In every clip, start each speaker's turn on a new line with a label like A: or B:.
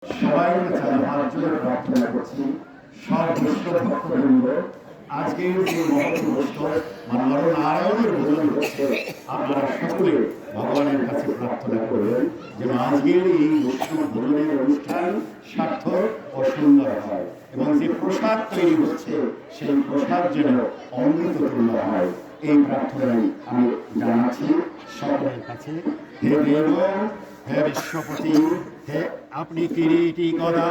A: সবাইকে হাত জোড়ে প্রার্থনা করছি, সব বৈষ্ণব ভক্তবৃন্দ, আজকের যে মহৎ অনুষ্ঠান নরনারায়ণের ভোজন হচ্ছে, আপনারা সকলে ভগবানের কাছে প্রার্থনা করবেন যেন আজকের এই বৈষ্ণব ভোজনের অনুষ্ঠান সার্থক ও সুন্দর হয় এবং যে প্রসাদ তৈরি হচ্ছে সেই প্রসাদ যেন অমৃতপূর্ণ হয়, এই প্রার্থনাই আমি জানাচ্ছি সকলের কাছে। হে দেব, হে বিশ্বপতি, হে আপনি কিরীটি গদা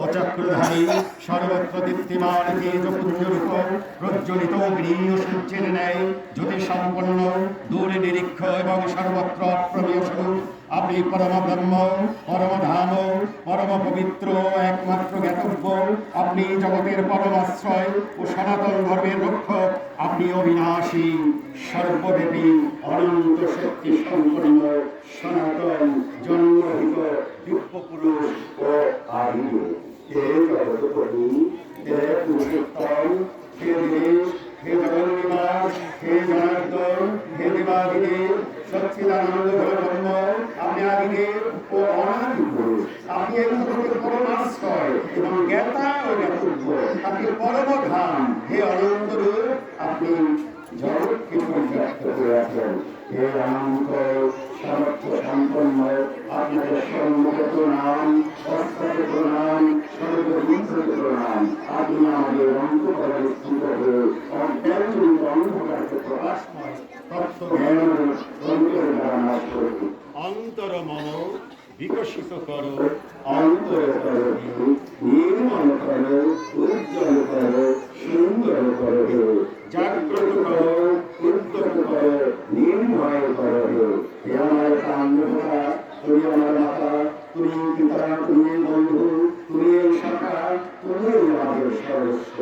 A: ও চক্রধারী, সর্বত্র দীপ্তিমান তেজপুঞ্জরূপ, প্রজ্বলিত গৃহীয় সূর্যের ন্যায় জ্যোতি সম্পন্ন, দূরে নিরীক্ষ এবং সর্বত্র অপ্রমেয় স্বরূপ, আপনি পরম ব্রহ্ম, পরম ধাম, পরম পবিত্র, একমাত্র জ্ঞাতব্য, আপনি জগতের পরমাশ্রয় ও সনাতন ধর্মের রক্ষক, আপনি অবিনাশী, সর্বব্যাপী, অনন্ত শক্তি সম্পন্ন, সনাতন, জন্মহিত, দিব্য পুরুষ ও আদি। হে জগৎপতি, হে পুরুষোত্তম, হে দেব, হে জগন্নিবাস, হে জনার্দন, হে দেবাদিদেব, সচ্চিদানন্দ ব্রহ্ম, আপনি আদিদেব ও অনাদি পুরুষ, আপনি এই জগতের পরমাশ্রয় এবং জ্ঞাতা ও জ্ঞাতব্য, আপনি পরম ধাম, হে অনন্ত রূপ, আপনি জগৎকে পরিত্যক্ত করে আছেন। হে অনন্ত সামর্থ্য সম্পন্ন, আপনাদের সর্বগত নাম, অস্ত্রগত নাম, সর্ববিধ নাম, আপনি আমাদের অন্তরে স্থিত হয়ে অজ্ঞানজনিত অন্ধকারকে প্রকাশময় তত্ত্ব জ্ঞান অন্তরে দ্বারা নাশ করুন। অন্তর মম বিকশিত করো, অন্তর করো, নির্মল করো, উজ্জ্বল করো, সুন্দর করো, জাগ্রত করো, উদ্যত করো, নির্ভয় করো। হে আমার প্রাণপ্রভা, তুমি আমার মাতা, তুমি পিতা, তুমি বন্ধু, তুমি সখা, তুমি আমাদের সর্বস্ব।